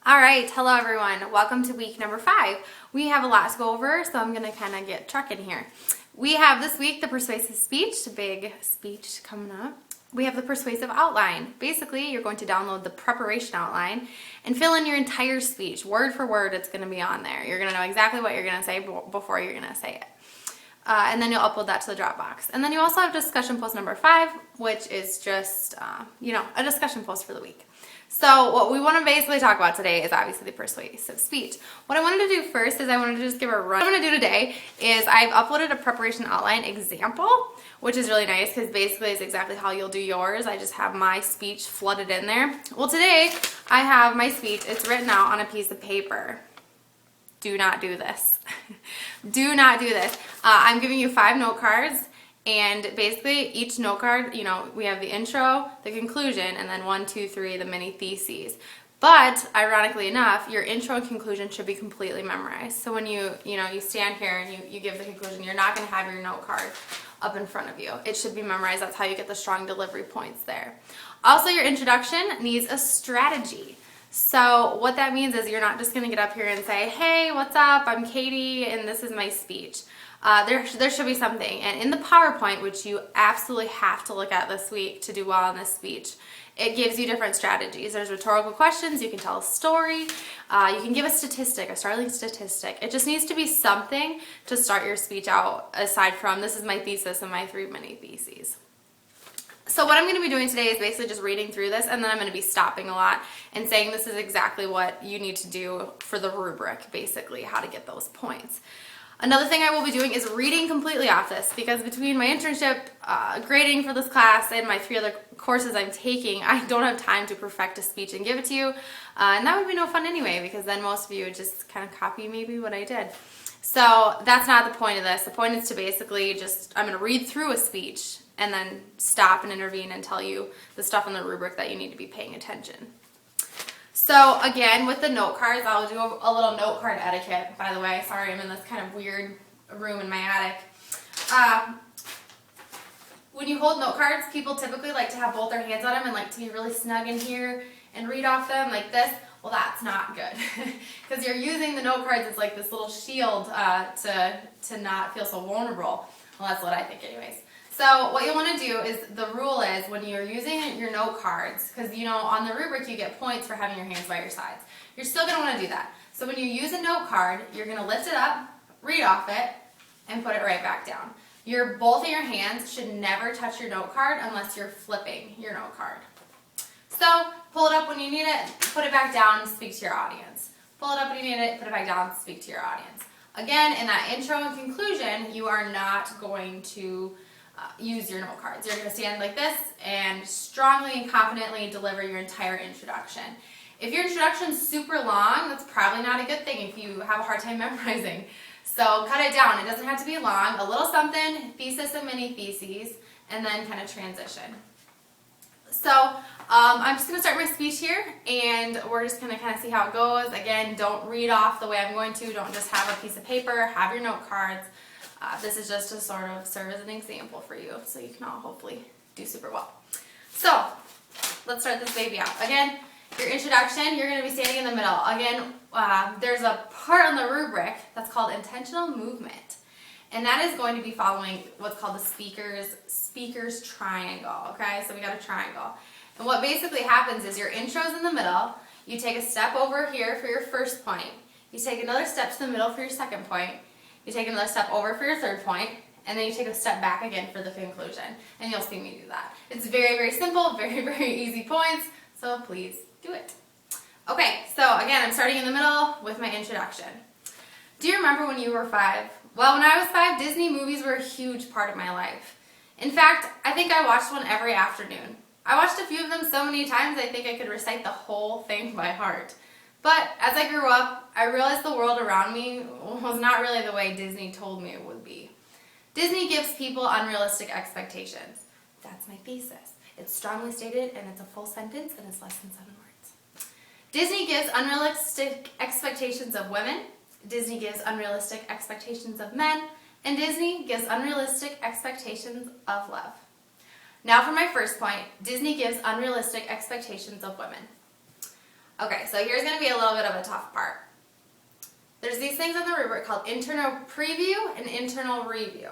All right, hello everyone. Welcome to week number 5. We have a lot to go over, so I'm gonna kind of get trucking here. We have this week the persuasive speech, big speech coming up. We have the persuasive outline. Basically, you're going to download the preparation outline and fill in your entire speech. Word for word, it's gonna be on there. You're gonna know exactly what you're gonna say before you're gonna say it. And then you'll upload that to the Dropbox. And then you also have discussion post number 5, which is just, a discussion post for the week. So what we want to basically talk about today is obviously the persuasive speech. What I wanted to do first is I wanted to just give a run. What I'm going to do today is I've uploaded a preparation outline example, which is really nice because basically it's exactly how you'll do yours. I just have my speech flooded in there. Well, today I have my speech. It's written out on a piece of paper. Do not do this. Do not do this. I'm giving you 5 note cards, and basically each note card, we have the intro, the conclusion, and then 1, 2, 3, the mini theses. But ironically enough, your intro and conclusion should be completely memorized. So when you stand here and you give the conclusion, you're not going to have your note card up in front of you. It should be memorized. That's how you get the strong delivery points there. Also, your introduction needs a strategy. So what that means is you're not just going to get up here and say, hey, what's up? I'm Katie, and this is my speech. There should be something. And in the PowerPoint, which you absolutely have to look at this week to do well in this speech, it gives you different strategies. There's rhetorical questions. You can tell a story. You can give a statistic, a startling statistic. It just needs to be something to start your speech out aside from this is my thesis and my 3 mini theses. So what I'm going to be doing today is basically just reading through this, and then I'm going to be stopping a lot and saying this is exactly what you need to do for the rubric, basically, how to get those points. Another thing I will be doing is reading completely off this, because between my internship, grading for this class, and my 3 other courses I'm taking, I don't have time to perfect a speech and give it to you, and that would be no fun anyway, because then most of you would just kind of copy maybe what I did. So that's not the point of this. The point is to basically I'm going to read through a speech and then stop and intervene and tell you the stuff in the rubric that you need to be paying attention. So again, with the note cards, I'll do a little note card etiquette, by the way. Sorry, I'm in this kind of weird room in my attic. When you hold note cards, people typically like to have both their hands on them and like to be really snug in here and read off them like this. Well, that's not good because you're using the note cards as like this little shield to not feel so vulnerable. Well, that's what I think anyways. So what you want to do is, the rule is when you're using your note cards, because on the rubric you get points for having your hands by your sides. You're still going to want to do that. So when you use a note card, you're going to lift it up, read off it, and put it right back down. Both of your hands should never touch your note card unless you're flipping your note card. So pull it up when you need it, put it back down, and speak to your audience. Pull it up when you need it, put it back down, and speak to your audience. Again, in that intro and conclusion, you are not going to use your note cards. You're going to stand like this and strongly and confidently deliver your entire introduction. If your introduction's super long, that's probably not a good thing if you have a hard time memorizing. So cut it down. It doesn't have to be long. A little something, thesis and mini theses, and then kind of transition. So I'm just going to start my speech here, and we're just going to kind of see how it goes. Again, don't read off the way I'm going to. Don't just have a piece of paper. Have your note cards. This is just to sort of serve as an example for you, so you can all hopefully do super well. So let's start this baby out. Again, your introduction, you're going to be standing in the middle. Again, there's a part on the rubric that's called intentional movement, and that is going to be following what's called the speaker's triangle. Okay, so we got a triangle, and what basically happens is your intro's in the middle. You take a step over here for your first point. You take another step to the middle for your second point. You take another step over for your third point, and then you take a step back again for the conclusion. And you'll see me do that. It's very, very simple, very, very easy points, so please do it. Okay, so again, I'm starting in the middle with my introduction. Do you remember when you were 5? Well, when I was 5, Disney movies were a huge part of my life. In fact, I think I watched one every afternoon. I watched a few of them so many times I think I could recite the whole thing by heart. But as I grew up, I realized the world around me was not really the way Disney told me it would be. Disney gives people unrealistic expectations. That's my thesis. It's strongly stated, and it's a full sentence, and it's less than 7 words. Disney gives unrealistic expectations of women. Disney gives unrealistic expectations of men. And Disney gives unrealistic expectations of love. Now for my first point, Disney gives unrealistic expectations of women. Okay, so here's going to be a little bit of a tough part. There's these things on the rubric called internal preview and internal review.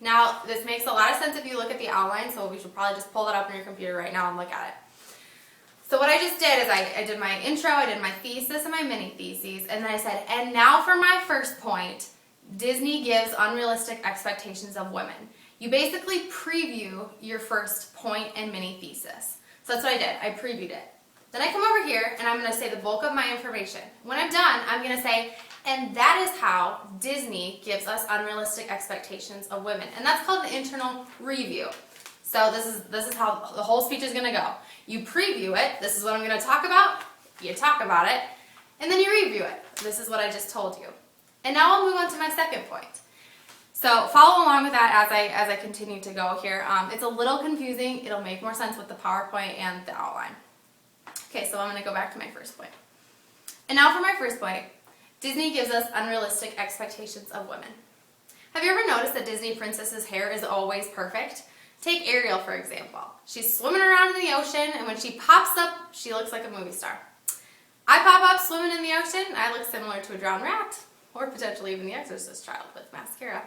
Now, this makes a lot of sense if you look at the outline, so we should probably just pull it up on your computer right now and look at it. So what I just did is I did my intro, I did my thesis and my mini theses, and then I said, and now for my first point, Disney gives unrealistic expectations of women. You basically preview your first point and mini thesis. So that's what I did, I previewed it. Then I come over here and I'm going to say the bulk of my information. When I'm done, I'm going to say, and that is how Disney gives us unrealistic expectations of women. And that's called an internal review. So this is how the whole speech is going to go. You preview it, this is what I'm going to talk about, you talk about it, and then you review it. This is what I just told you. And now I'll move on to my second point. So follow along with that as I continue to go here. It's a little confusing. It'll make more sense with the PowerPoint and the outline. Okay, so I'm going to go back to my first point. And now for my first point, Disney gives us unrealistic expectations of women. Have you ever noticed that Disney princess's hair is always perfect? Take Ariel, for example. She's swimming around in the ocean, and when she pops up, she looks like a movie star. I pop up swimming in the ocean, I look similar to a drowned rat, or potentially even the Exorcist child with mascara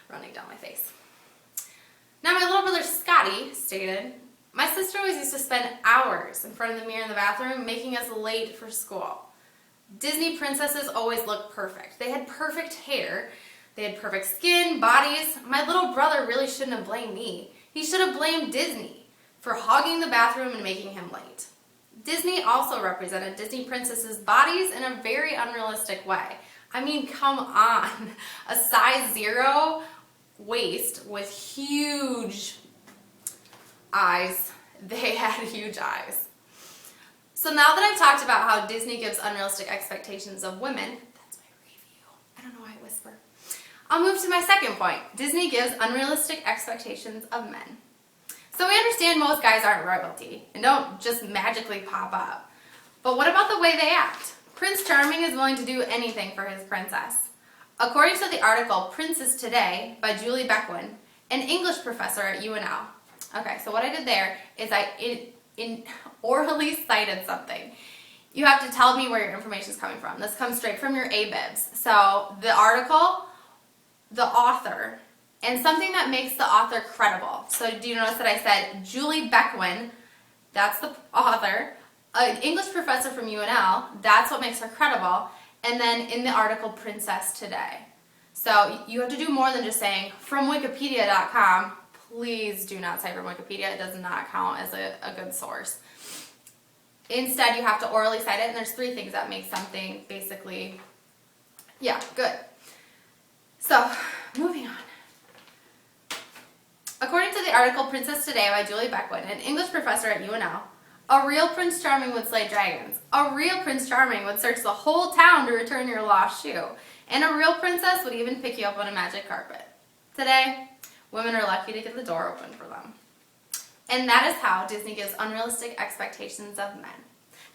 running down my face. Now my little brother Scotty stated, my sister always used to spend hours in front of the mirror in the bathroom making us late for school. Disney princesses always looked perfect. They had perfect hair, they had perfect skin, bodies. My little brother really shouldn't have blamed me. He should have blamed Disney for hogging the bathroom and making him late. Disney also represented Disney princesses' bodies in a very unrealistic way. I mean, come on. A size 0 waist with huge eyes. They had huge eyes. So now that I've talked about how Disney gives unrealistic expectations of women, that's my review. I don't know why I whisper. I'll move to my second point. Disney gives unrealistic expectations of men. So we understand most guys aren't royalty and don't just magically pop up. But what about the way they act? Prince Charming is willing to do anything for his princess. According to the article Princess Today by Julie Beckwin, an English professor at UNL. Okay, so what I did there is I orally cited something. You have to tell me where your information is coming from. This comes straight from your ABIBs. So the article, the author, and something that makes the author credible. So do you notice that I said Julie Beckwin, that's the author, an English professor from UNL, that's what makes her credible, and then in the article Princess Today. So you have to do more than just saying from Wikipedia.com. Please do not cite from Wikipedia. It does not count as a good source. Instead, you have to orally cite it, and there's 3 things that make something basically, yeah, good. So, moving on. According to the article Princess Today by Julie Beckwin, an English professor at UNL, a real Prince Charming would slay dragons. A real Prince Charming would search the whole town to return your lost shoe. And a real princess would even pick you up on a magic carpet. Today, women are lucky to get the door open for them. And that is how Disney gives unrealistic expectations of men.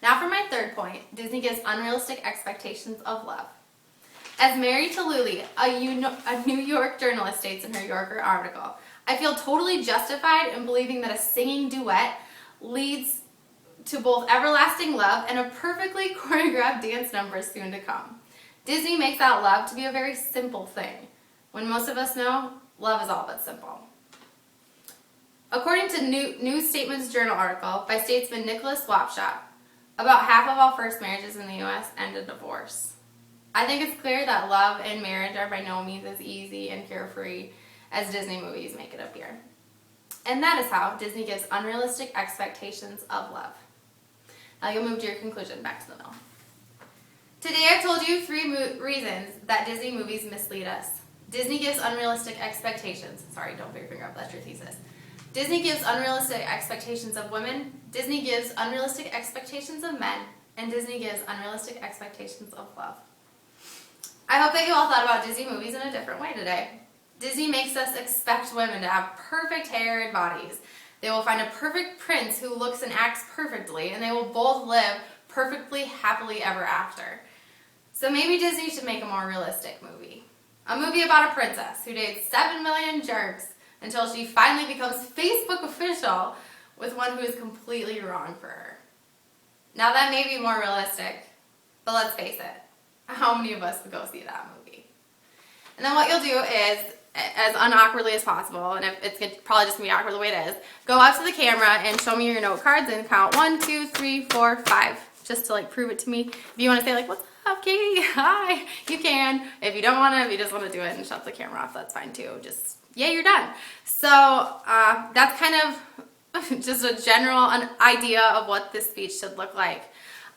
Now for my third point, Disney gives unrealistic expectations of love. As Mary Talluli, a New York journalist, states in her Yorker article, I feel totally justified in believing that a singing duet leads to both everlasting love and a perfectly choreographed dance number soon to come. Disney makes out love to be a very simple thing, when most of us know love is all but simple. According to New Statements Journal article by statesman Nicholas Swapshot, about half of all first marriages in the U.S. end in divorce. I think it's clear that love and marriage are by no means as easy and carefree as Disney movies make it appear. And that is how Disney gives unrealistic expectations of love. Now you'll move to your conclusion, back to the middle. Today I've told you 3 reasons that Disney movies mislead us. Disney gives unrealistic expectations. Sorry, don't put your finger up, that's your thesis. Disney gives unrealistic expectations of women, Disney gives unrealistic expectations of men, and Disney gives unrealistic expectations of love. I hope that you all thought about Disney movies in a different way today. Disney makes us expect women to have perfect hair and bodies. They will find a perfect prince who looks and acts perfectly, and they will both live perfectly happily ever after. So maybe Disney should make a more realistic movie. A movie about a princess who dates 7 million jerks until she finally becomes Facebook official with one who is completely wrong for her. Now that may be more realistic, but let's face it, how many of us would go see that movie? And then what you'll do is, as unawkwardly as possible, and it's probably just gonna be awkward the way it is, go out to the camera and show me your note cards and count 1, 2, 3, 4, 5, just to like prove it to me. If you want to say like, what's up, Katie? Hi, you can. If you don't want to, if you just want to do it and shut the camera off, that's fine too. Just, yeah, you're done. So that's kind of just a general idea of what this speech should look like.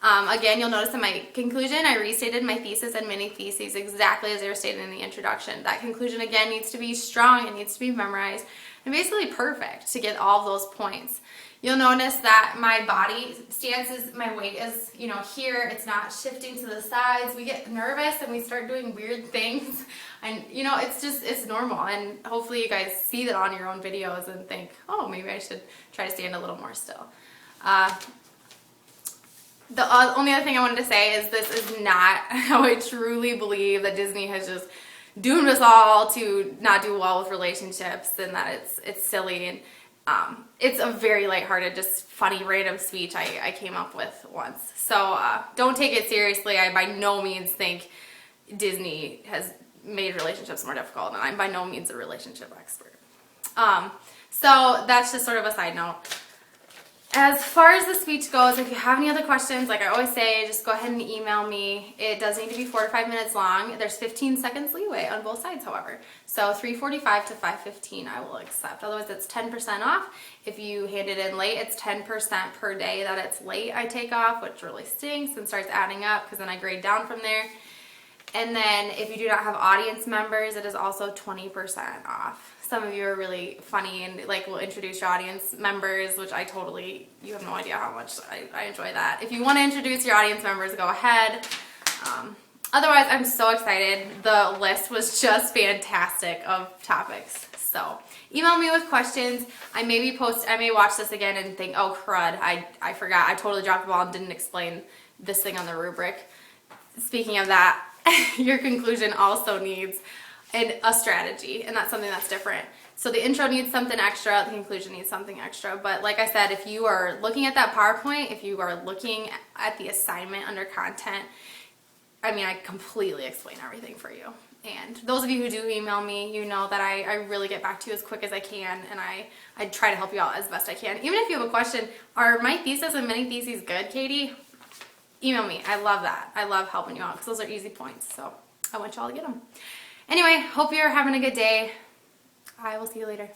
Again, you'll notice in my conclusion, I restated my thesis and mini theses exactly as they were stated in the introduction. That conclusion, again, needs to be strong, it needs to be memorized, and basically perfect to get all of those points. You'll notice that my body stance is, my weight is, you know, here, it's not shifting to the sides. We get nervous and we start doing weird things, and, you know, it's just, it's normal, and hopefully you guys see that on your own videos and think, oh, maybe I should try to stand a little more still. The only other thing I wanted to say is this is not how I truly believe that Disney has just doomed us all to not do well with relationships, and that it's silly, and it's a very lighthearted, just funny, random speech I came up with once. So don't take it seriously. I by no means think Disney has made relationships more difficult, and I'm by no means a relationship expert. So that's just sort of a side note. As far as the speech goes, if you have any other questions, like I always say, just go ahead and email me. It does need to be 4 to 5 minutes long. There's 15 seconds leeway on both sides, however. So 3:45 to 5:15 I will accept. Otherwise, it's 10% off. If you hand it in late, it's 10% per day that it's late I take off, which really stinks and starts adding up because then I grade down from there. And then if you do not have audience members, it is also 20% off. Some of you are really funny and like will introduce your audience members, which I totally, you have no idea how much I enjoy that. If you want to introduce your audience members, go ahead. Otherwise, I'm so excited. The list was just fantastic of topics. So email me with questions. I may watch this again and think, oh crud, I forgot. I totally dropped the ball and didn't explain this thing on the rubric. Speaking of that, your conclusion also needs a strategy, and that's something that's different. So the intro needs something extra, the conclusion needs something extra. But like I said, if you are looking at that PowerPoint, if you are looking at the assignment under content, I mean, I completely explain everything for you. And those of you who do email me, you know that I really get back to you as quick as I can, and I try to help you out as best I can. Even if you have a question, are my thesis and mini theses good, Katie? Email me. I love that. I love helping you out because those are easy points. So I want you all to get them. Anyway, hope you're having a good day. I will see you later.